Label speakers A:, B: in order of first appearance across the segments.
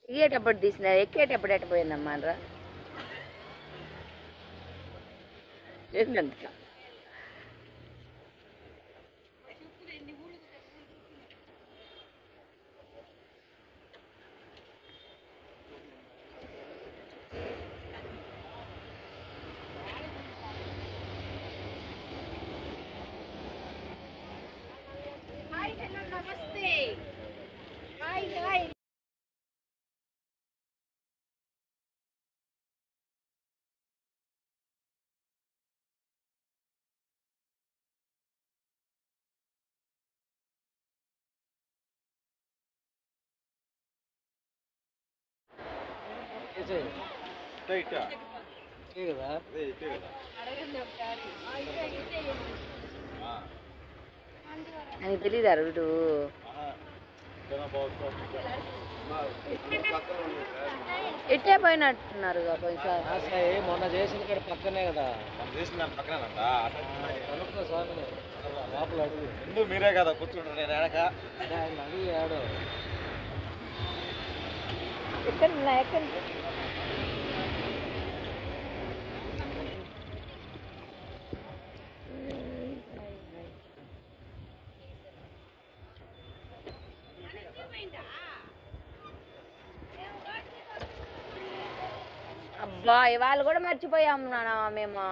A: దిగేటప్పుడు తీసిన ఎక్కేటప్పుడు ఎట్టపోయిందమ్మా రా ఏంటంట
B: నమస్తే హాయ్ హాయ్
A: అని తెలీదా రూటు ఎట్టే పోయినట్టున్నారు
C: మొన్న చేసిన ఇక్కడ పక్కనే కదా లోపల అడుగు
D: ఎందుకు మీరే కదా కూర్చుంటారు నేను వెనక
C: అడిగి ఆడు
A: ఎక్కడ అబ్బా వాళ్ళు కూడా మర్చిపోయాము నాన్న మేము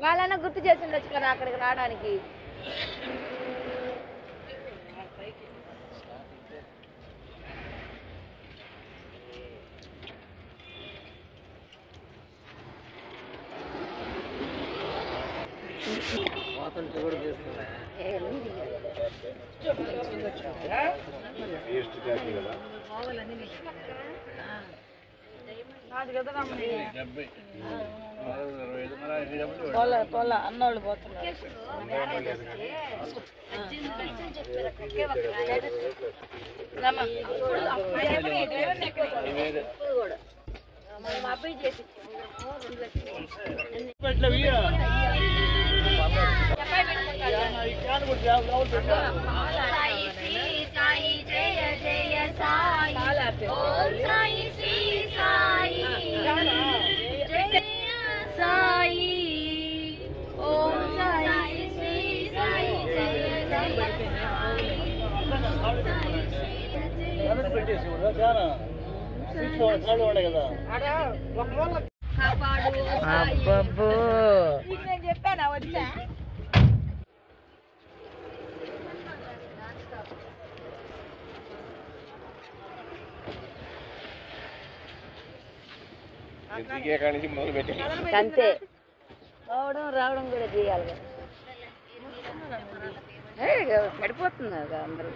A: వాళ్ళైనా గుర్తు చేసి ఉండొచ్చు కదా అక్కడికి రావడానికి
C: కూడా చేస్తున్నా
A: అన్నోళ్ళు పోతున్నారు అబ్బాయి చేసి సాయి జయ జయ సాయి ఓం సాయి శ్రీ సాయి జయ సాయి ఓం సాయి శ్రీ సాయి జయ జయ అబ్బబ్బో నేను చెప్పానా వచ్చా అంతే రావడం కూడా చేయాలి పడిపోతుంది అందరూ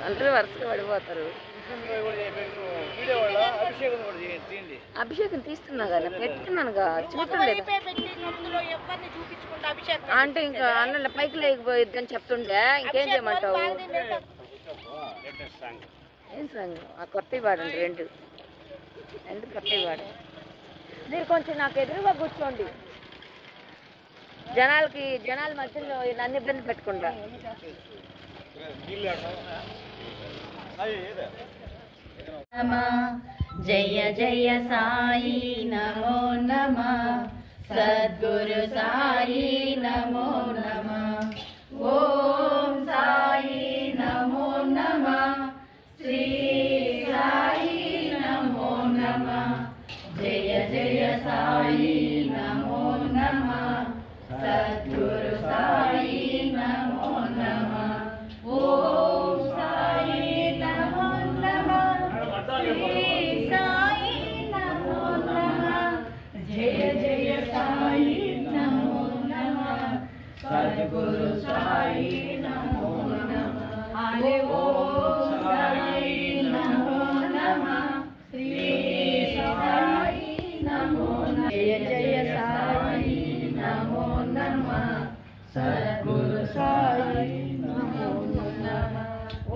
A: అందరూ వరుసగా పడిపోతారు అభిషేకం తీస్తున్నా కదా పెట్టుకున్నాను చూడలేదు అంటే ఇంకా అన్న పైకి లేకపోయిద్ది అని చెప్తుండే ఇంకేం చేయమంటావు ఏం సాంగ్ ఆ కొత్తవి పాడండి రెండు కొత్తవి పాడండి మీరు కొంచెం నాకు ఎదురుగా కూర్చోండి జనాల మధ్యలో నన్ను ఇబ్బంది పెట్టుకుంటా
B: జయ జయ సాయి నమో నమ సద్గురు సాయి నమో నమ ఓం సాయి నమో నమ శ్రీ సాయి నమో నమ జయ జయ సాయి నమో నమ సద్గురు సాయి నమో నమ ఓం సాయి నమో నమ శ్రీ సాయి నమో నమ జయ జయ సాయి నమో నమ సద్గురు సాయి నమో నమ హరే ఓం సాయి నమో నమ శ్రీ సాయి నమో నమ జయ జయ సాయి నమో నమ సద్గురు సాయి నమో నమ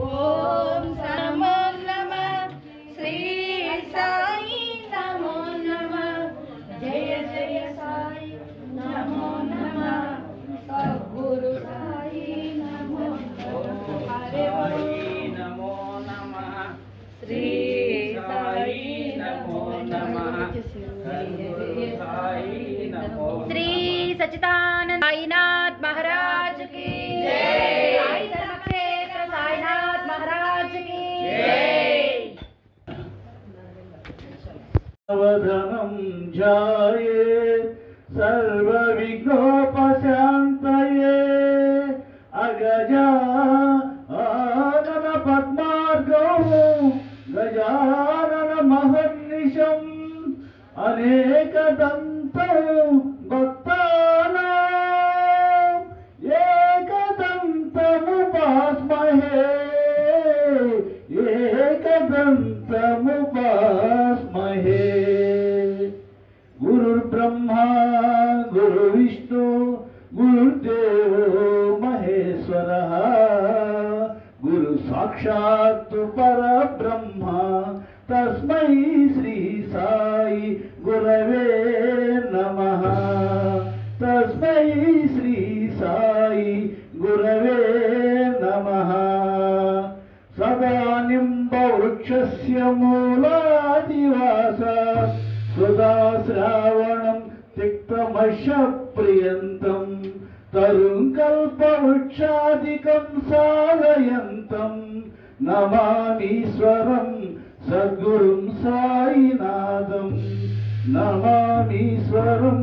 B: ఓం నమో నమ శ్రీ సాయి నమో నమ జయ జయ సాయి నమో నమ సద్గురు సాయి నమో నమ హరే ఓం सच्चिदानंद साईनाथ महाराज की जय। साई धर्म क्षेत्र साईनाथ महाराज की जय।
E: वदनं ध्याये सर्वविघ्नोपशान्तये अगजा आनन पद्मार्गौ गजानन महर्निशम् अनेकदन्तं भक्तानाम् एकदन्तमुपास्महे एकदन्तमुपास्महे। गुरुर्ब्रह्मा गुरुर्विष्णु गुरुर्देवो महेश्वरः गुरु साक्षात् परब्रह्म तस्मै श्री साई गुरवे नमः। तस्मै श्री साई गुरवे नमः। सदा निम्बवृक्षस्य मूलादिवासात् सुधा श्रावणं तिक्तमशप्रियन्तं तरुङ्कल्पवृक्षादिकं साधयन्तं नमामीश्वरं सद्गुरुं साईनाथं। नमामीश्वरं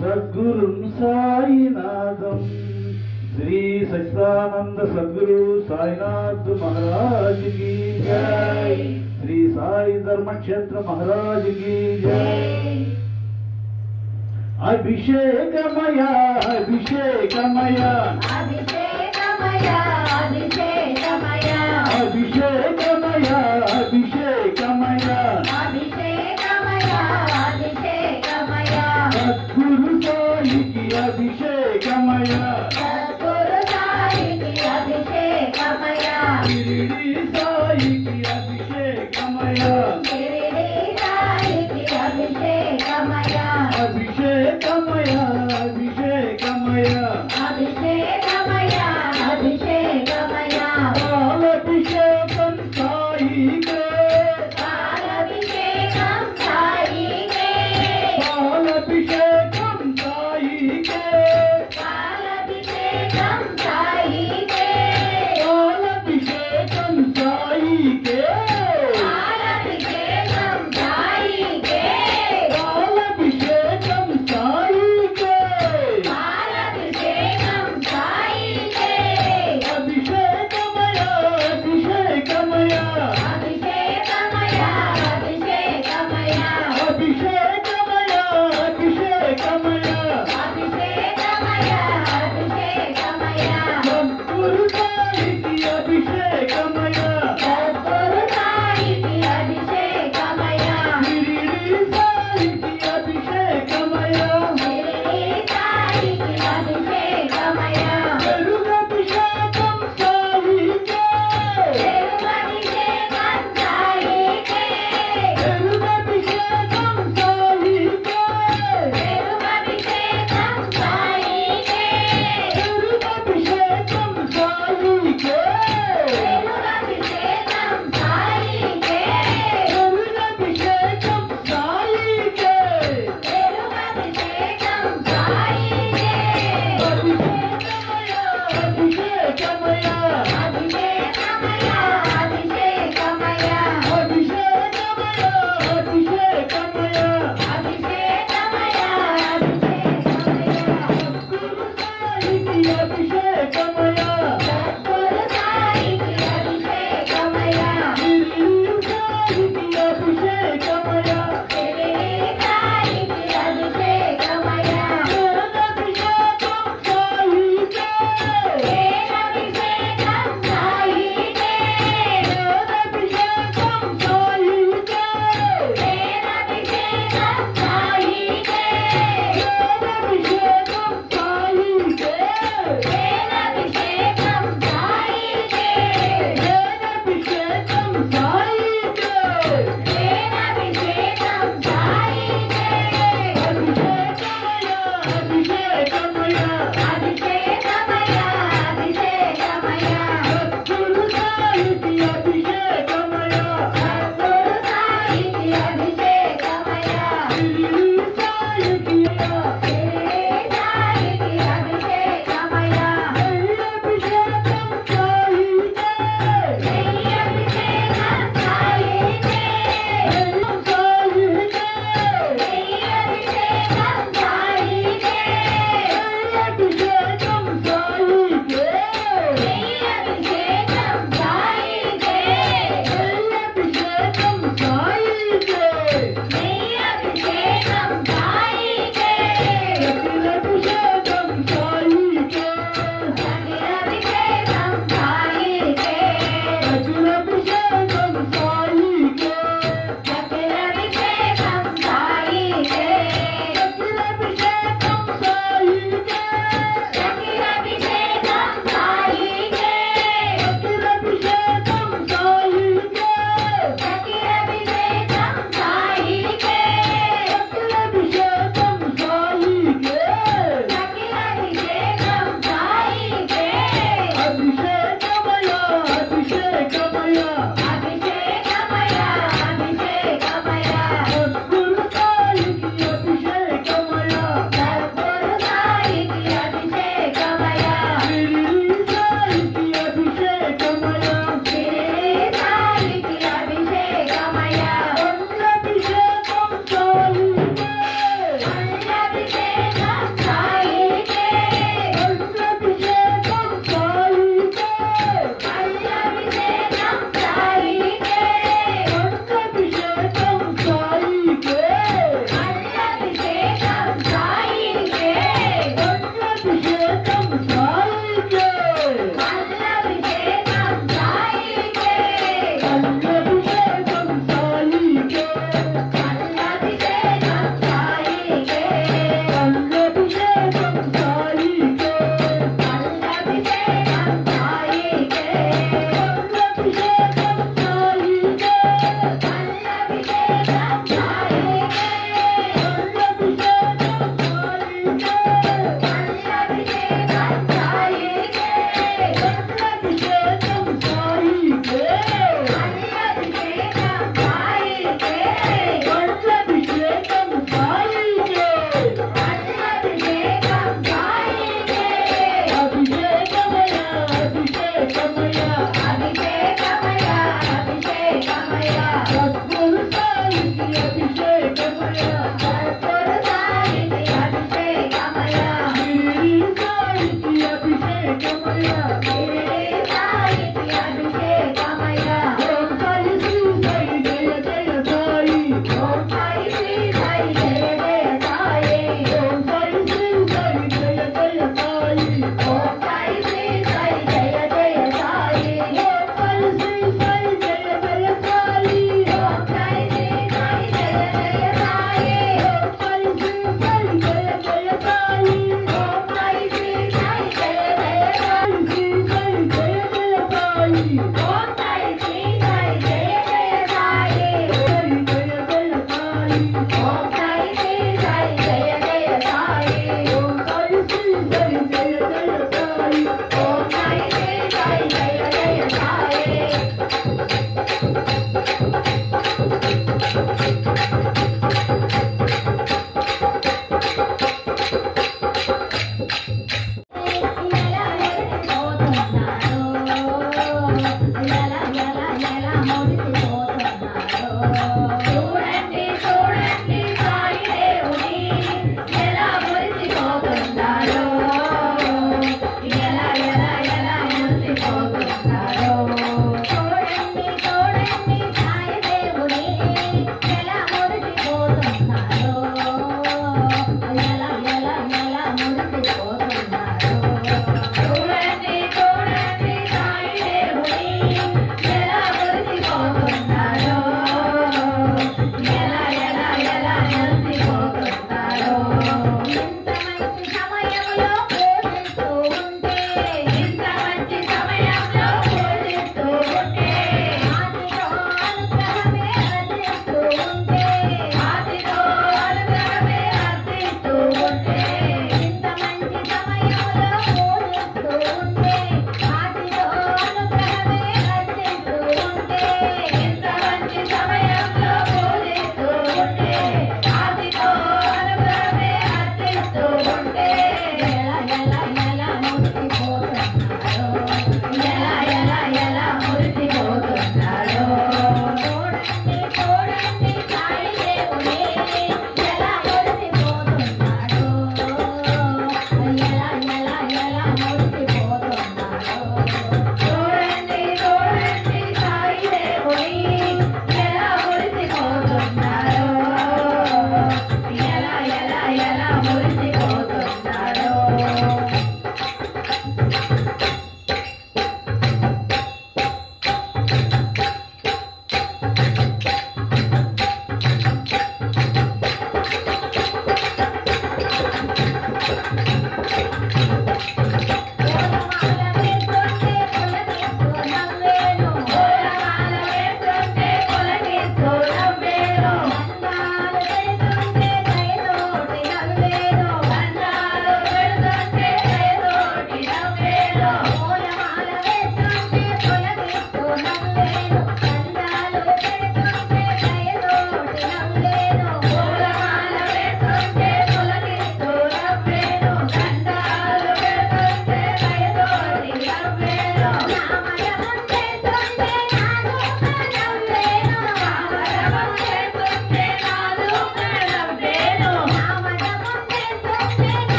E: सद्गुरुं साईनाथं। श्री सच्चिदानंद सद्गुरु साईनाथ महाराज की जय। श्री साई धर्म क्षेत्र महाराज की जय। अभिषेकमया अभिषेकमया
B: अभिषेकमया अभिषेकमया
E: अभिषेकमया अभिषेकमया
B: अभिषेकमया अभिषेकमया
E: सद्गुरु साई की अभिषेकमया
B: सद्गुरु साई की अभिषेकमया
E: शिरडी साई की अभिषेकमया
B: शिरडी साई की अभिषेकमया
E: अभिषेकमया अभिषेकमया
B: अभिषेकमया अभिषेकमया
E: पालाभिषेकं साई के
B: पालाभिषेकं साई के
E: पालाभिषेकं साई के
B: पालाभिषेकं साई के
E: पालाभिषेकं साई के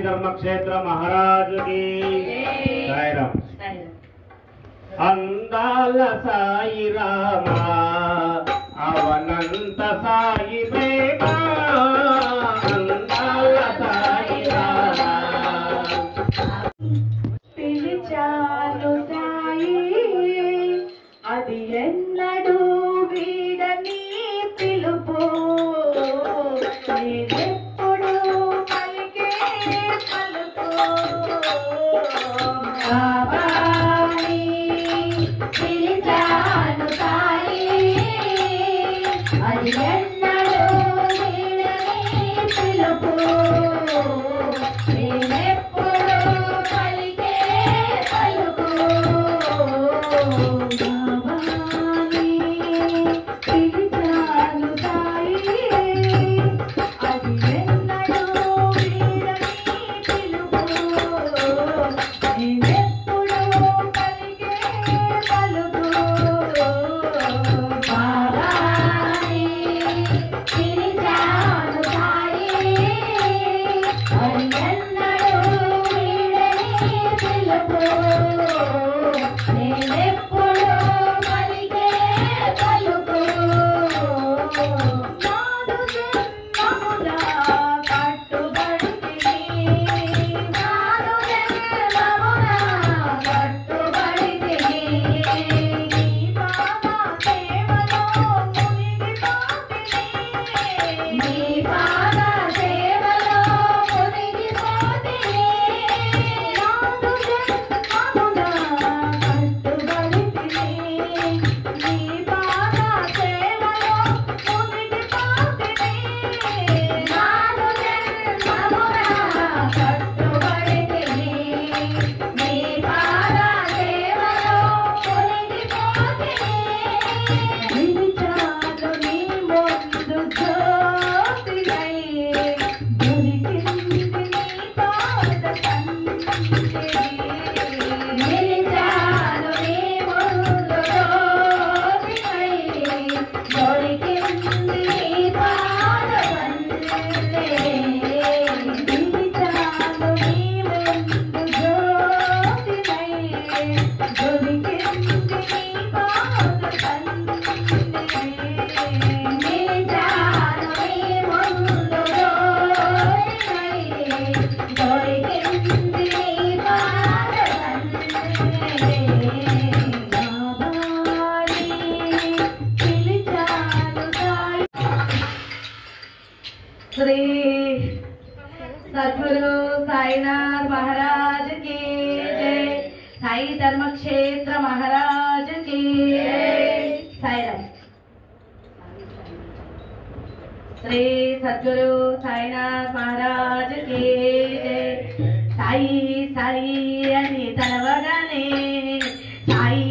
E: ధర్మక్షేత్ర మహారాజుకి సాయిరామ్. అందాల సాయి రామా అవనంత సాయి ప్రేమ అందాల సాయి రామా
B: పిలిచాను సాయి అది ఎన్నడూ వీడని పిలుపు నేనెప్పుడు పలికే పలుకు బాబాని పిలిచాను సాయి అది ఎన్నడూ వీడని పిలుపు నేనెప్పుడు పలికే పలుకు బాబాని పిలిచాను సాయి అది ఎన్నడూ వీడని పిలుపు నేనెప్పుడు సద్గురు సాయినాథ్ మహారాజ్ కి జై సాయి ధర్మక్షేత్ర మహారాజ్ కి సాయిరామ్ శ్రీ సద్గురు సాయినాథ్ మహారాజ్ కి జై సాయి సాయి అని తలవగానే సాయి